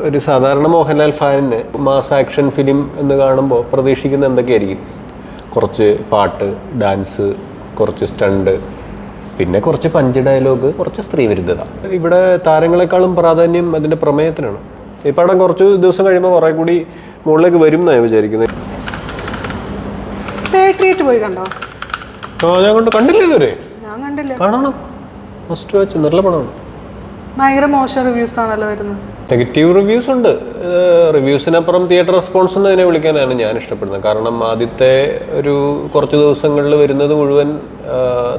ഒരു സാധാരണ Mohanlal ഫാനിന് mass action film എന്ന് കാണുമ്പോൾ പ്രതീക്ഷിക്കുന്ന എന്തൊക്കെയായിരിക്കും? കുറച്ച് പാട്ട്, ഡാൻസ്, കുറച്ച് സ്റ്റണ്ട്, പിന്നെ കുറച്ച് പഞ്ച് ഡയലോഗ്, കുറച്ച് സ്ത്രീവിരുദ്ധത. ഇവിടെ താരങ്ങളെക്കാളും പ്രാധാന്യം അതിൻ്റെ പ്രമേയത്തിനാണ്. ഈ പടം കുറച്ച് ദിവസം കഴിയുമ്പോൾ കുറേ കൂടി മുകളിലേക്ക് വരും എന്നാണ് ഞാൻ വിചാരിക്കുന്നത്. പോയി കണ്ടോ? ഞാൻ കണ്ടില്ല ഇതുവരെ. ഞാൻ കണ്ടില്ല. കാണണം, മസ്റ്റ് വാച്ച്. നല്ല പടമാണ്. ഭയങ്കര മോശം റിവ്യൂസ് ആണല്ലോ വരുന്നത്. നെഗറ്റീവ് റിവ്യൂസ് ഉണ്ട്. റിവ്യൂസിനപ്പുറം തിയേറ്റർ റെസ്പോൺസ് എന്ന് അതിനെ വിളിക്കാനാണ് ഞാൻ ഇഷ്ടപ്പെടുന്നത്. കാരണം ആദ്യത്തെ ഒരു കുറച്ച് ദിവസങ്ങളിൽ വരുന്നത് മുഴുവൻ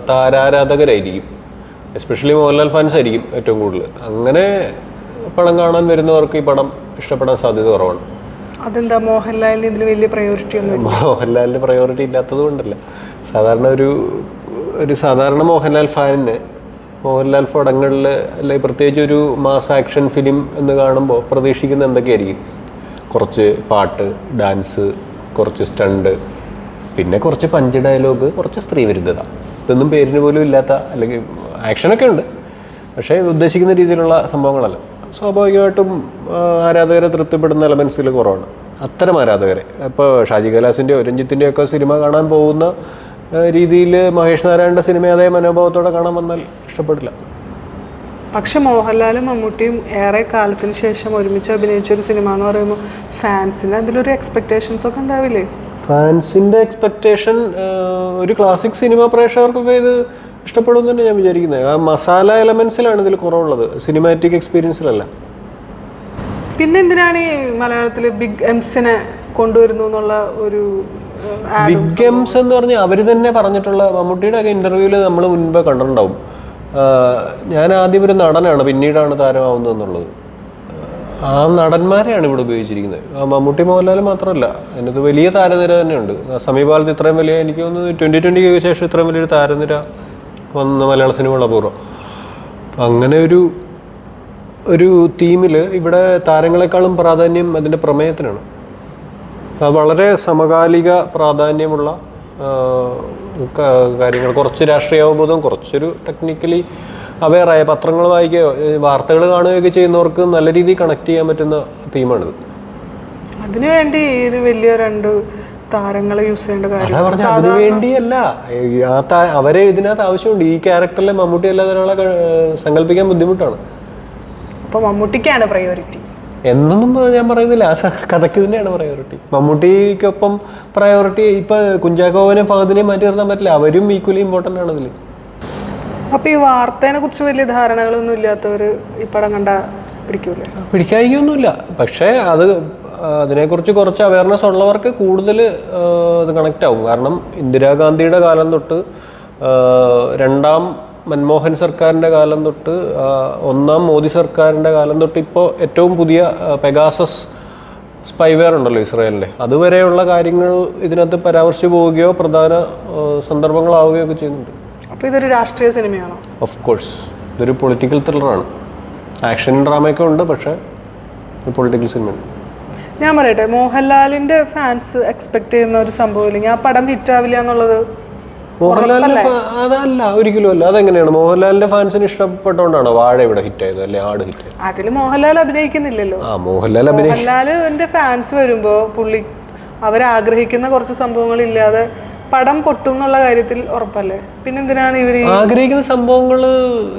താരാരാധകരായിരിക്കും. എസ്പെഷ്യലി മോഹൻലാൽ ഫാൻസ് ആയിരിക്കും ഏറ്റവും കൂടുതൽ. അങ്ങനെ പടം കാണാൻ വരുന്നവർക്ക് ഈ പടം ഇഷ്ടപ്പെടാൻ സാധ്യത കുറവാണ്. അതെന്താ മോഹൻലാലിന് ഇതിൽ വലിയ പ്രയോറിറ്റി ഒന്നും? മോഹൻലാലിന് പ്രയോറിറ്റി ഇല്ലാത്തത് കൊണ്ടല്ല. സാധാരണ ഒരു സാധാരണ മോഹൻലാൽ ഫാനിന് മോഹൻലാൽ പടങ്ങളിൽ അല്ലെങ്കിൽ പ്രത്യേകിച്ച് ഒരു മാസ് ആക്ഷൻ ഫിലിം എന്ന് കാണുമ്പോൾ പ്രതീക്ഷിക്കുന്ന എന്തൊക്കെയായിരിക്കും? കുറച്ച് പാട്ട്, ഡാൻസ്, കുറച്ച് സ്റ്റണ്ട്, പിന്നെ കുറച്ച് പഞ്ച് ഡയലോഗ്, കുറച്ച് സ്ത്രീവിരുദ്ധത. ഇതൊന്നും പേരിന് പോലും ഇല്ലാത്ത, അല്ലെങ്കിൽ ആക്ഷനൊക്കെ ഉണ്ട് പക്ഷേ ഉദ്ദേശിക്കുന്ന രീതിയിലുള്ള സംഭവങ്ങളല്ല. സ്വാഭാവികമായിട്ടും ആരാധകരെ തൃപ്തിപ്പെടുന്ന എലമെൻസിൽ കുറവാണ്. അത്തരം ആരാധകരെ ഇപ്പോൾ ഷാജി കൈലാസിൻ്റെയോ രഞ്ജിത്തിൻ്റെയോ ഒക്കെ സിനിമ കാണാൻ പോകുന്ന രീതിയിൽ മഹേഷ് നാരായണൻ്റെ സിനിമ അതേ മനോഭാവത്തോടെ കാണാൻ വന്നാൽ ഇഷ്ടപ്പെടില്ല. പക്ഷെ മോഹൻലാലും മമ്മൂട്ടിയും ഏറെ കാലത്തിന് ശേഷം ഒരുമിച്ച് അഭിനയിച്ച ഒരു സിനിമ എന്ന് പറയുമ്പോൾ ഫാൻസിന് അതിലൊരു എക്സ്പെക്ടേഷൻസ് ഒക്കെ ഉണ്ടാവില്ലേ? ഫാൻസിൻ്റെ എക്സ്പെക്ടേഷൻ ഒരു ക്ലാസിക് സിനിമ പ്രേക്ഷകർക്കൊക്കെ ഇത് ഇഷ്ടപ്പെടും തന്നെ ഞാൻ വിചാരിക്കുന്നത്. ആ മസാല എലമെൻസിലാണ് ഇതിൽ കുറവുള്ളത്, സിനിമാറ്റിക് എക്സ്പീരിയൻസിലല്ല. പിന്നെ എന്തിനാണ് ഈ മലയാളത്തിൽ ബിഗ് എംസിനെ കൊണ്ടുവരുന്നു എന്നുള്ള ഒരു ബിഗ് എംസ് എന്ന് പറഞ്ഞാൽ അവർ തന്നെ പറഞ്ഞിട്ടുള്ള, മമ്മൂട്ടിയുടെ ഒക്കെ ഇൻ്റർവ്യൂവിൽ നമ്മൾ മുൻപ് കണ്ടിട്ടുണ്ടാവും, ഞാൻ ആദ്യം ഒരു നടനാണ് പിന്നീടാണ് താരമാവുന്നത് എന്നുള്ളത്. ആ നടന്മാരെയാണ് ഇവിടെ ഉപയോഗിച്ചിരിക്കുന്നത്. മമ്മൂട്ടി മോഹൻലാൽ മാത്രമല്ല, അതിനകത്ത് വലിയ താരനിര തന്നെയുണ്ട്. സമീപകാലത്ത് ഇത്രയും വലിയ, എനിക്ക് തോന്നുന്നു 2020 ശേഷം ഇത്രയും വലിയൊരു താരനിര വന്ന മലയാള സിനിമകൾ അപൂർവം. അങ്ങനെ ഒരു തീമിൽ ഇവിടെ താരങ്ങളെക്കാളും പ്രാധാന്യം അതിൻ്റെ പ്രമേയത്തിനാണ്. വളരെ സമകാലിക പ്രാധാന്യമുള്ള കാര്യങ്ങൾ, കുറച്ച് രാഷ്ട്രീയ അവബോധം, കുറച്ചൊരു ടെക്നിക്കലി അവെയറായ പത്രങ്ങൾ വായിക്കുകയോ വാർത്തകൾ കാണുകയൊക്കെ ചെയ്യുന്നവർക്ക് നല്ല രീതിയിൽ കണക്ട് ചെയ്യാൻ പറ്റുന്ന തീമാണിത്. അതിനുവേണ്ടി ഒരു വലിയ രണ്ട് താരങ്ങളെ യൂസ് ചെയ്യേണ്ട കാര്യം അതിനു വേണ്ടിയല്ല, അവരെ ഇതിനകത്ത് ആവശ്യമുണ്ട്. ഈ ക്യാരക്ടറിലെ മമ്മൂട്ടി അല്ലാതെ ഒരാളെ സങ്കല്പിക്കാൻ ബുദ്ധിമുട്ടാണ്. അപ്പോൾ മമ്മൂട്ടിക്കാണ് പ്രയോറിറ്റി എന്നൊന്നും ഞാൻ പറയുന്നില്ല. ആ കഥയ്ക്ക് തന്നെയാണ് പ്രയോറിറ്റി. മമ്മൂട്ടിക്കൊപ്പം പ്രയോറിറ്റി ഇപ്പൊ കുഞ്ചാക്കോവനെയും ഫഹദിനെയും മാറ്റി നിർത്താൻ പറ്റില്ല. അവരും ഈക്വലി ഇമ്പോർട്ടൻ്റ് ആണ് അതിൽ. അപ്പൊ ഈ വാർത്തേനെ കുറിച്ച് വലിയ ധാരണകളൊന്നും ഇല്ലാത്തവർ ഈ പടം കണ്ടാ പിടിക്കൂലേ? പിടിക്കായിക്കൊന്നുമില്ല. പക്ഷേ അതിനെക്കുറിച്ച് കുറച്ച് അവയർനെസ് ഉള്ളവർക്ക് കൂടുതൽ അത് കണക്റ്റ് ആവും. കാരണം ഇന്ദിരാഗാന്ധിയുടെ കാലം തൊട്ട്, രണ്ടാം മൻമോഹൻ സർക്കാരിൻ്റെ കാലം തൊട്ട്, ഒന്നാം മോദി സർക്കാരിൻ്റെ കാലം തൊട്ട്, ഇപ്പോൾ ഏറ്റവും പുതിയ പെഗാസസ് സ്പൈവെയർ ഉണ്ടല്ലോ ഇസ്രായേലിൻ്റെ, അതുവരെയുള്ള കാര്യങ്ങൾ ഇതിനകത്ത് പരാമർശിച്ചു പോവുകയോ പ്രധാന സന്ദർഭങ്ങളാവുകയോ ഒക്കെ ചെയ്യുന്നുണ്ട്. അപ്പോൾ ഇതൊരു രാഷ്ട്രീയ സിനിമയാണോ? ഓഫ് കോഴ്സ്, ഇതൊരു പൊളിറ്റിക്കൽ ത്രില്ലറാണ്. ആക്ഷൻ ഡ്രാമയൊക്കെ ഉണ്ട്, പക്ഷേ ഒരു പൊളിറ്റിക്കൽ സിനിമയാണ്. ഞാൻ പറയട്ടെ, മോഹൻലാലിൻ്റെ ഫാൻസ് എക്സ്പെക്ട് ചെയ്യുന്ന ഒരു സംഭവം ഇല്ലെങ്കിൽ ആ പടം ഹിറ്റാവില്ല എന്നുള്ളത് മോഹൻലാലിന്റെ അതല്ല, ഒരിക്കലും അല്ല. അതെങ്ങനെയാണ്? മോഹൻലാലിന്റെ ഫാൻസിന് ഇഷ്ടപ്പെട്ടോണ്ടാണോ വാഴ ഇവിടെ ഹിറ്റായത്, അല്ലെ ആട് ഹിറ്റായത്? അതിൽ മോഹൻലാൽ അഭിനയിക്കുന്നില്ലല്ലോ. മോഹൻലാലിന്റെ ഫാൻസ് വരുമ്പോ പുള്ളി അവരാഗ്രഹിക്കുന്ന കുറച്ച് സംഭവങ്ങൾ ഇല്ലാതെ പടം പൊട്ടും എന്നുള്ള കാര്യത്തിൽ ഉറപ്പല്ലേ? പിന്നെന്തിനാണ് ഇവർ ആഗ്രഹിക്കുന്ന സംഭവങ്ങൾ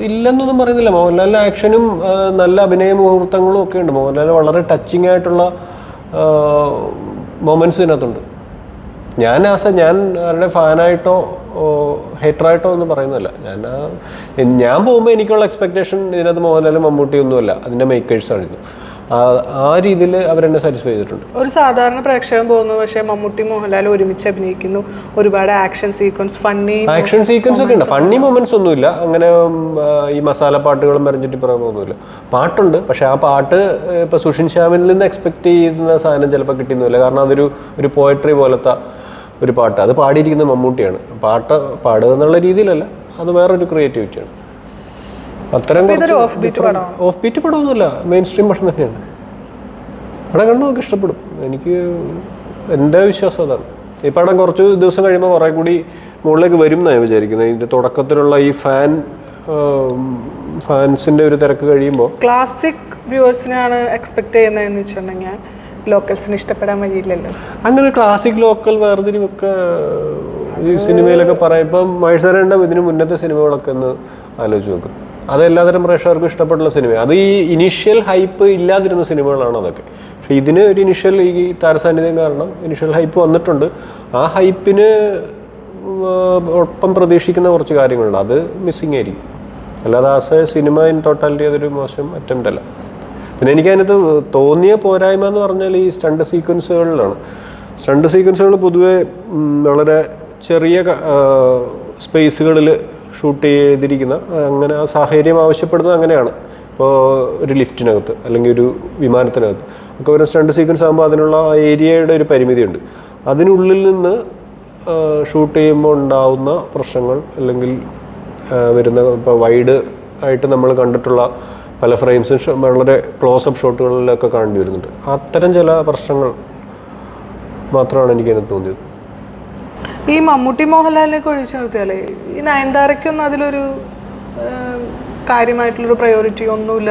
ഇല്ലെന്നൊന്നും പറയുന്നില്ല. മോഹൻലാലിന്റെ ആക്ഷനും നല്ല അഭിനയ മുഹൂർത്തങ്ങളും ഒക്കെ ഉണ്ട്. മോഹൻലാൽ വളരെ ടച്ചിങ് ആയിട്ടുള്ള മൊമെന്റ്സ് ഇതിനകത്തുണ്ട്. ഞാൻ ആരുടെ ഫാനായിട്ടോ ഹേറ്ററായിട്ടോ ഒന്നും പറയുന്നില്ല. ഞാൻ പോകുമ്പോൾ എനിക്കുള്ള എക്സ്പെക്ടേഷൻ ഇതിനകത്ത് മോഹൻലാലും മമ്മൂട്ടിയൊന്നുമല്ല, അതിൻ്റെ മേക്കേഴ്സായിരുന്നു. ആ രീതിയിൽ അവരെന്നെ സാറ്റിസ്ഫൈ ചെയ്തിട്ടുണ്ട്. ഒരു സാധാരണ പ്രേക്ഷകൻ പോകുന്നു, പക്ഷേ മമ്മൂട്ടി മോഹൻലാൽ ഒരുമിച്ച് അഭിനയിക്കുന്നു, ഒരുപാട് ആക്ഷൻ സീക്വൻസ് ഒക്കെ ഉണ്ട്. ഫണ്ണി മൊമെന്റ്സ് ഒന്നുമില്ല. അങ്ങനെ ഈ മസാല പാട്ടുകളും വരഞ്ഞിട്ട് പറയുന്നൊന്നുമില്ല. പാട്ടുണ്ട്, പക്ഷെ ആ പാട്ട് ഇപ്പൊ സുഷിൻ ശ്യാമിൽ നിന്ന് എക്സ്പെക്ട് ചെയ്യുന്ന സാധനം ചിലപ്പോൾ കിട്ടുന്നില്ല. കാരണം അതൊരു പോയട്രി പോലത്തെ ഒരു പാട്ട്, അത് പാടിയിരിക്കുന്നത് മമ്മൂട്ടിയാണ്. പാടുക എന്നുള്ള രീതിയിലല്ല, അത് വേറൊരു ക്രിയേറ്റിവിറ്റിയാണ്. അത്തരം ഓഫ് ബീറ്റ് പടമൊന്നുമില്ല, മെയിൻ സ്ട്രീം പടം തന്നെയാണ്. പടം കണ്ടു നമുക്ക് ഇഷ്ടപ്പെടും. എൻ്റെ വിശ്വാസം അതാണ്. ഈ പടം കുറച്ച് ദിവസം കഴിയുമ്പോൾ കുറേ കൂടി മുകളിലേക്ക് വരും എന്നാണ് വിചാരിക്കുന്നത്. ഇതിൻ്റെ തുടക്കത്തിലുള്ള ഈ ഫാൻ ഫാൻസിൻ്റെ ഒരു തിരക്ക് കഴിയുമ്പോൾ ക്ലാസിക് വ്യൂവേഴ്സിനാണ് എക്സ്പെക്ട് ചെയ്യുന്നതെന്ന് വെച്ചിട്ടുണ്ടെങ്കിൽ ലോക്കൽസിന് ഇഷ്ടപ്പെടാൻ വഴിയില്ലല്ലോ. അങ്ങനെ ക്ലാസിക് ലോക്കൽ വേർതിരിവൊക്കെ ഈ സിനിമയിലൊക്കെ പറയാം. ഇപ്പം മഴസരേണ്ട ഇതിന് മുന്നത്തെ സിനിമകളൊക്കെ ഒന്ന് ആലോചിച്ച് നോക്കും. അത് എല്ലാതരം പ്രേക്ഷകർക്കും ഇഷ്ടപ്പെട്ടുള്ള സിനിമ. അത് ഈ ഇനീഷ്യൽ ഹൈപ്പ് ഇല്ലാതിരുന്ന സിനിമകളാണ് അതൊക്കെ. പക്ഷെ ഇതിന് ഒരു ഇനീഷ്യൽ ഈ താരസാന്നിധ്യം കാരണം ഇനീഷ്യൽ ഹൈപ്പ് വന്നിട്ടുണ്ട്. ആ ഹൈപ്പിന് ഒപ്പം പ്രതീക്ഷിക്കുന്ന കുറച്ച് കാര്യങ്ങളുണ്ട്. അത് മിസ്സിങ് ആയിരിക്കും. അല്ലാതെ as A cinema in totality അതൊരു മോശം അറ്റംപ്റ്റ് അല്ല. പിന്നെ എനിക്കതിനകത്ത് തോന്നിയ പോരായ്മ എന്ന് പറഞ്ഞാൽ ഈ സ്റ്റണ്ട് സീക്വൻസുകളിലാണ്. സ്റ്റണ്ട് സീക്വൻസുകൾ പൊതുവെ വളരെ ചെറിയ സ്പേസുകളിൽ ഷൂട്ട് ചെയ്തിരിക്കുന്ന, അങ്ങനെ ആ സാഹചര്യം ആവശ്യപ്പെടുന്നത് അങ്ങനെയാണ്. ഇപ്പോൾ ഒരു ലിഫ്റ്റിനകത്ത് അല്ലെങ്കിൽ ഒരു വിമാനത്തിനകത്ത് ഒക്കെ ഒരു സ്റ്റണ്ട് സീക്വൻസ് ആകുമ്പോൾ അതിനുള്ള ആ ഏരിയയുടെ ഒരു പരിമിതിയുണ്ട്. അതിനുള്ളിൽ നിന്ന് ഷൂട്ട് ചെയ്യുമ്പോൾ ഉണ്ടാവുന്ന പ്രശ്നങ്ങൾ അല്ലെങ്കിൽ വരുന്ന ഇപ്പോൾ വൈഡ് ആയിട്ട് നമ്മൾ കണ്ടിട്ടുള്ള പല ഫ്രെയിംസും വളരെ ക്ലോസപ്പ് ഷോട്ടുകളിലൊക്കെ കാണേണ്ടി വരുന്നുണ്ട്. അത്തരം ചില പ്രശ്നങ്ങൾ മാത്രമാണ് എനിക്കതിന് തോന്നിയത്. ഈ മമ്മൂട്ടി മോഹൻലാലിനൊക്കെ ഒഴിച്ചു നിർത്തിയാലേ ഈ നയൻതാരയ്ക്കൊന്നും അതിലൊരു കാര്യമായിട്ടുള്ളൊരു പ്രയോറിറ്റി ഒന്നുമില്ല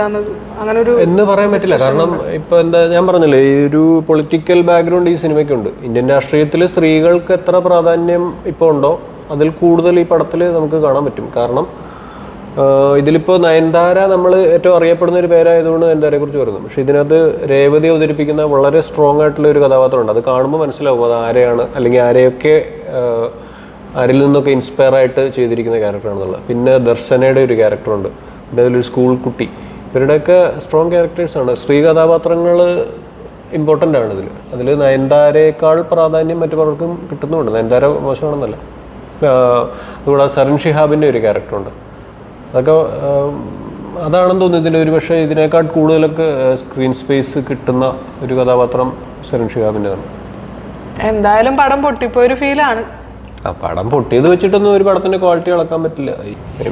അങ്ങനെ ഒരു എന്ന് പറയാൻ പറ്റില്ല. കാരണം ഇപ്പൊ എന്താ ഞാൻ പറഞ്ഞല്ലേ, ഈ ഒരു പൊളിറ്റിക്കൽ ബാക്ക്ഗ്രൗണ്ട് ഈ സിനിമയ്ക്കുണ്ട്. ഇന്ത്യൻ രാഷ്ട്രീയത്തിൽ സ്ത്രീകൾക്ക് എത്ര പ്രാധാന്യം ഇപ്പോൾ ഉണ്ടോ അതിൽ കൂടുതൽ ഈ പടത്തിൽ നമുക്ക് കാണാൻ പറ്റും. കാരണം ഇതിലിപ്പോൾ നയൻതാര നമ്മൾ ഏറ്റവും അറിയപ്പെടുന്ന ഒരു പേരായതുകൊണ്ട് നയൻതാരയെ കുറിച്ച് പറയുന്നു. പക്ഷെ ഇതിനകത്ത് രേവതി അവതരിപ്പിക്കുന്ന വളരെ സ്ട്രോങ് ആയിട്ടുള്ള ഒരു കഥാപാത്രമുണ്ട്. അത് കാണുമ്പോൾ മനസ്സിലാവും അത് ആരെയാണ്, അല്ലെങ്കിൽ ആരെയൊക്കെ ആരിൽ നിന്നൊക്കെ ഇൻസ്പയർ ആയിട്ട് ചെയ്തിരിക്കുന്ന ക്യാരക്ടറാണെന്നുള്ളത്. പിന്നെ ദർശനയുടെ ഒരു ക്യാരക്ടറുണ്ട്, പിന്നെ അതിലൊരു സ്കൂൾ കുട്ടി. ഇവരുടെയൊക്കെ സ്ട്രോങ് ക്യാരക്ടേഴ്സാണ്. സ്ത്രീ കഥാപാത്രങ്ങൾ ഇമ്പോർട്ടൻ്റ് ആണ് അതിൽ നയൻതാരയേക്കാൾ പ്രാധാന്യം മറ്റു പലർക്കും കിട്ടുന്നുണ്ട്. നയൻതാര മോശമാണെന്നല്ല. അതുകൂടാതെ സരൺ ഷിഹാബിൻ്റെ ഒരു ക്യാരക്ടറുണ്ട്. അതൊക്കെ അതാണെന്ന് തോന്നുന്നു ഇതിൽ ഒരു പക്ഷേ ഇതിനേക്കാൾ കൂടുതലൊക്കെ സ്ക്രീൻ സ്പേസ് കിട്ടുന്ന ഒരു കഥാപാത്രം സരൺ ഷിഹാബിൻ്റെ ആണ്. എന്തായാലും പടം പൊട്ടിപ്പോയൊരു ഫീലാണ്. ആ പടം പൊട്ടിയത് വെച്ചിട്ടൊന്നും ഒരു പടത്തിൻ്റെ ക്വാളിറ്റി അളക്കാൻ പറ്റില്ല.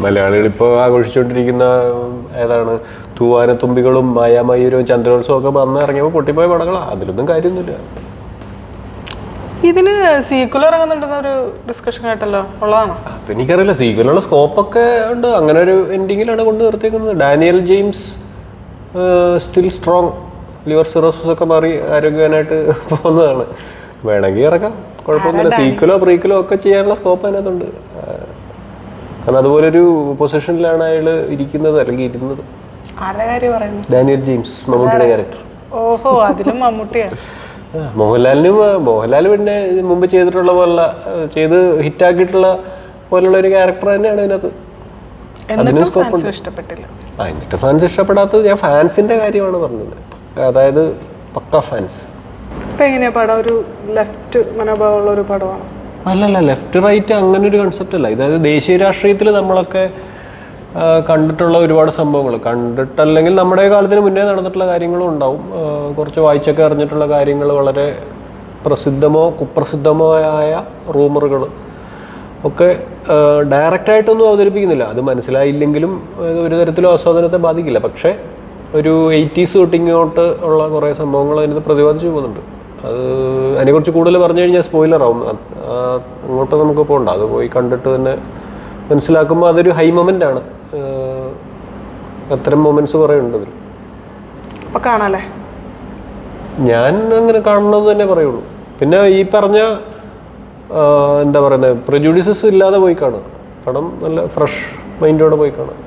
മലയാളികൾ ഇപ്പോൾ ആഘോഷിച്ചുകൊണ്ടിരിക്കുന്ന ഏതാണ് തൂവാനത്തുമ്പികളും മായാമയൂരവും ചന്ദ്രോത്സവം ഒക്കെ വന്ന് ഇറങ്ങിയപ്പോൾ പൊട്ടിപ്പോയ പടങ്ങളാണ്. അതിലൊന്നും കാര്യമൊന്നുമില്ല. ഇതിന് സീക്വൽ ഇറങ്ങുന്നുണ്ടെന്നൊരു ഡിസ്കഷൻ കേട്ടല്ലോ, ഉള്ളതാണോ? അതെനിക്കറിയില്ല. സീക്വലുള്ള സ്കോപ്പൊക്കെ ഉണ്ട്. അങ്ങനെ ഒരു എൻഡിങ്ങിലാണ് കൊണ്ട് നിർത്തിയേക്കുന്നത്. Daniel James still strong. Liver cirrhosis ഒക്കെ മാറി ആരോഗ്യവാനായിട്ട് പോകുന്നതാണ്. വേണമെങ്കിൽ ഇറക്കാം, കുഴപ്പമൊന്നുമില്ല. സീക്വലോ പ്രീക്വലോ ഒക്കെ ചെയ്യാനുള്ള സ്കോപ്പ് അതിനകത്തുണ്ട്. കാരണം അതുപോലൊരു പൊസിഷനിലാണ് അയാൾ ഇരിക്കുന്നത് അല്ലെങ്കിൽ ഇരുന്നത്. ഡാനിയൽ ജെയിംസ്, മമ്മൂട്ടിയുടെ ക്യാരക്ടർ. ഓഹോ, അതിലും മമ്മൂട്ടിയാണ്. മോഹൻലാൽ പിന്നെ മുമ്പ് ചെയ്തിട്ടുള്ള പോലുള്ള ചെയ്ത് ഹിറ്റാക്കിയിട്ടുള്ള പോലുള്ള ഒരു ക്യാരക്ടർ തന്നെയാണ് ഇതിനകത്ത്. അതിന് സ്കോപ്പ് ഉണ്ട്. ഇഷ്ടപ്പെട്ടില്ല. എന്നിട്ട് ഫാൻസ് ഇഷ്ടപ്പെടാത്തത് ഞാൻ ഫാൻസിന്റെ കാര്യമാണ് പറഞ്ഞത്. അതായത് പക്ക ഫാൻസ്. ഇപ്പൊ എങ്ങനെയാ പടം? ഒരു ലെഫ്റ്റ് മനോഭാവമുള്ള ഒരു പടമാണ്? അല്ലല്ല, ലെഫ്റ്റ് റൈറ്റ് അങ്ങനെ ഒരു കൺസെപ്റ്റ് അല്ല. ഇതായത് ദേശീയ രാഷ്ട്രീയത്തിൽ നമ്മളൊക്കെ കണ്ടിട്ടുള്ള ഒരുപാട് സംഭവങ്ങൾ കണ്ടിട്ടല്ലെങ്കിൽ നമ്മുടെ കാലത്തിന് മുന്നേ നടന്നിട്ടുള്ള കാര്യങ്ങളും ഉണ്ടാവും. കുറച്ച് വായിച്ചൊക്കെ അറിഞ്ഞിട്ടുള്ള കാര്യങ്ങൾ, വളരെ പ്രസിദ്ധമോ കുപ്രസിദ്ധമോ ആയ റൂമറുകൾ ഒക്കെ ഡയറക്റ്റായിട്ടൊന്നും അവതരിപ്പിക്കുന്നില്ല. അത് മനസ്സിലായില്ലെങ്കിലും ഒരു തരത്തിലും ആസ്വാദനത്തെ ബാധിക്കില്ല. പക്ഷേ ഒരു 80s തൊട്ട് ഇങ്ങോട്ട് ഉള്ള കുറേ സംഭവങ്ങൾ അതിനകത്ത് പ്രതിപാദിച്ചു പോകുന്നുണ്ട്. അത് അതിനെക്കുറിച്ച് കൂടുതൽ പറഞ്ഞു കഴിഞ്ഞാൽ സ്പോയിലറാവും. അങ്ങോട്ട് നമുക്ക് പോകണ്ട. അത് പോയി കണ്ടിട്ട് തന്നെ മനസ്സിലാക്കുമ്പോൾ അതൊരു ഹൈ മൊമെൻ്റ് ആണ്. അത്തരം മൊമെന്റ്സ് കുറേ ഉണ്ട് അതിൽ. കാണാല്ലേ? ഞാൻ അങ്ങനെ കാണണമെന്ന് തന്നെ പറയുള്ളൂ. പിന്നെ ഈ പറഞ്ഞ എന്താ പറയുന്നത്, പ്രെജുഡിസസ് ഇല്ലാതെ പോയി കാണാം. പടം നല്ല ഫ്രഷ് മൈൻഡോടെ പോയി കാണാം.